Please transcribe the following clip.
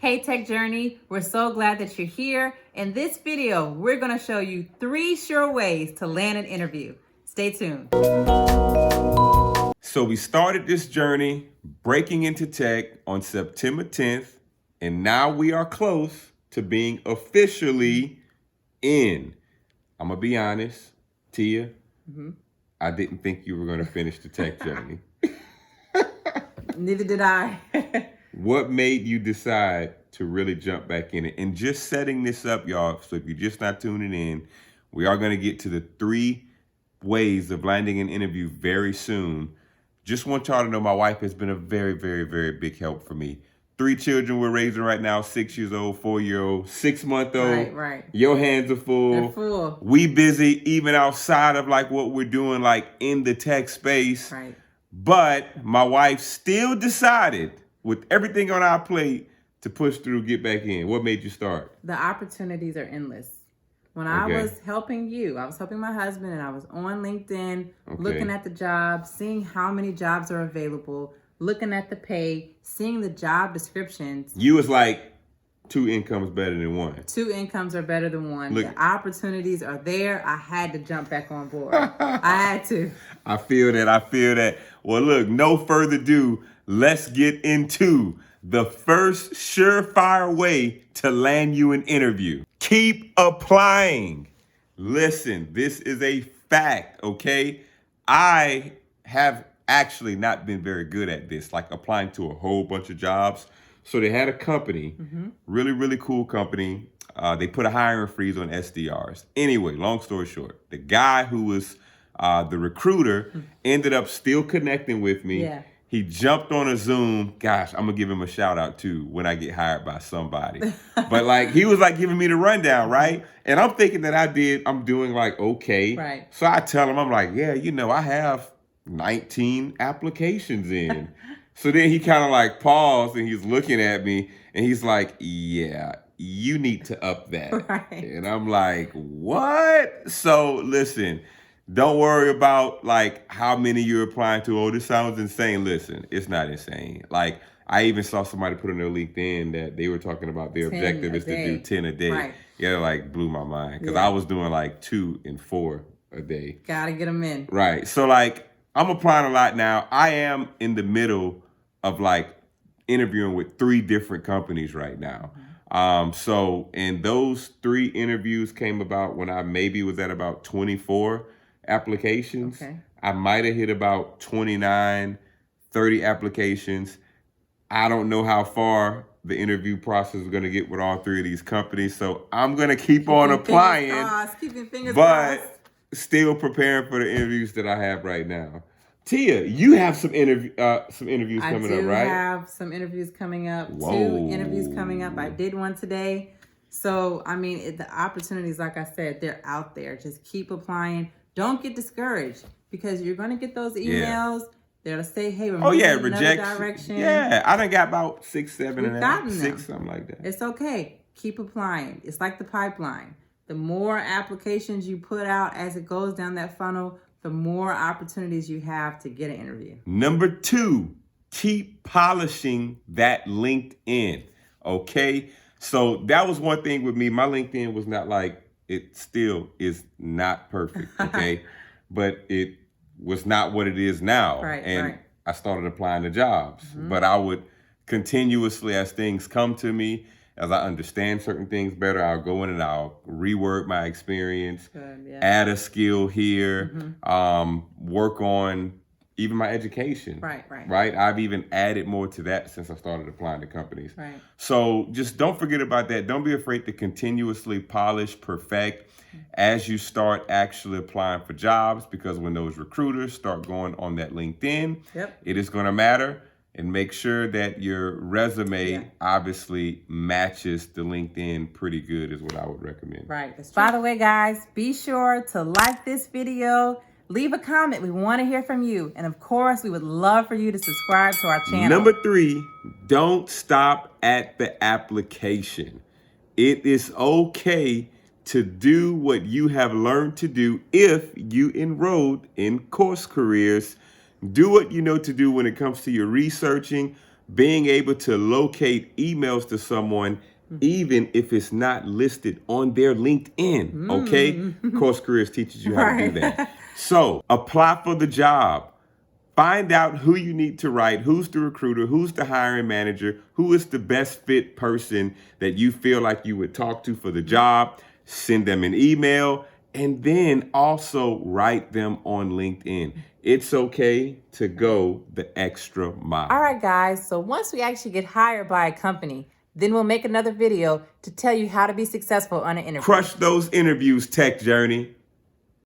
Hey Tech Journey, we're so glad that you're here. In this video, we're going to show you 3 sure ways to land an interview. Stay tuned. So we started this journey breaking into tech on September 10th, and now we are close to being officially in. I'm going to be honest, Tia, I didn't think you were going to finish the tech journey. Neither did I. What made you decide to really jump back in it? And just setting this up, y'all, so if you're just not tuning in, we are going to get to the 3 ways of landing an interview very soon. Just want y'all to know my wife has been a very, very, very big help for me. 3 children we're raising right now, 6 years old, 4-year-old, 6-month-old. Right. Your hands are full. They're full. We busy even outside of like what we're doing like in the tech space. Right. But my wife still decided with everything on our plate to push through, get back in. What made you start? The opportunities are endless. When I was helping you, I was helping my husband, and I was on LinkedIn, looking at the jobs, seeing how many jobs are available, looking at the pay, seeing the job descriptions. You was like, 2 incomes better than 1. 2 incomes are better than 1. Look, the opportunities are there. I had to jump back on board. I had to. I feel that. Well, look, no further ado. Let's get into the first surefire way to land you an interview. Keep applying. Listen, this is a fact, okay? I have actually not been very good at this, like applying to a whole bunch of jobs. So they had a company, really, really cool company. They put a hiring freeze on SDRs. Anyway, long story short, the guy who was the recruiter ended up still connecting with me. Yeah. He jumped on a Zoom. Gosh, I'm gonna give him a shout out too when I get hired by somebody. But like he was like giving me the rundown, right? And I'm thinking that I'm doing like okay. Right. So I tell him, I'm like, yeah, I have 19 applications in. So then he kind of like paused and he's looking at me and he's like, yeah, you need to up that. Right. And I'm like, what? So listen, don't worry about like how many you're applying to. Oh, this sounds insane. Listen, it's not insane. Like I even saw somebody put on their LinkedIn that they were talking about their objective is to do 10 a day. Right. Yeah, like blew my mind because I was doing like 2 and 4 a day. Gotta get them in. Right. So like I'm applying a lot now. I am in the middle of like interviewing with 3 different companies right now. And those 3 interviews came about when I maybe was at about 24 applications. Okay. I might have hit about 29, 30 applications. I don't know how far the interview process is going to get with all 3 of these companies. So I'm going to keep on applying, Keeping fingers but crossed. Still preparing for the interviews that I have right now. Tia, you have some interviews coming up, right? I do have some interviews coming up. Whoa. 2 interviews coming up. I did one today. So, I mean, the opportunities, like I said, they're out there. Just keep applying. Don't get discouraged because you're going to get those emails. That'll say, hey, we're moving in another direction. Yeah, I done got about 6, 7, We've and gotten 6, them. something like that. It's okay. Keep applying. It's like the pipeline. The more applications you put out as it goes down that funnel, the more opportunities you have to get an interview. Number 2, keep polishing that LinkedIn, okay? So that was one thing with me. My LinkedIn was not like, it still is not perfect, okay? But it was not what it is now. Right. I started applying to jobs. But I would continuously, as things come to me, as I understand certain things better, I'll go in and I'll reword my experience, add a skill here, work on even my education. Right. I've even added more to that since I started applying to companies. Right. So just don't forget about that. Don't be afraid to continuously polish, perfect as you start actually applying for jobs, because when those recruiters start going on that LinkedIn, it is going to matter. And make sure that your resume obviously matches the LinkedIn pretty good is what I would recommend. Right. By the way, guys, be sure to like this video. Leave a comment. We want to hear from you. And of course, we would love for you to subscribe to our channel. Number 3, don't stop at the application. It is okay to do what you have learned to do if you enrolled in Course Careers. Do what you know to do when it comes to your researching, being able to locate emails to someone even if it's not listed on their LinkedIn, okay? Course Careers teaches you how to do that. So apply for the job. Find out who you need to write, who's the recruiter, who's the hiring manager, who is the best fit person that you feel like you would talk to for the job. Send them an email, and then also write them on LinkedIn. It's okay to go the extra mile. All right, guys. So once we actually get hired by a company, then we'll make another video to tell you how to be successful on an interview. Crush those interviews, Tech Journey.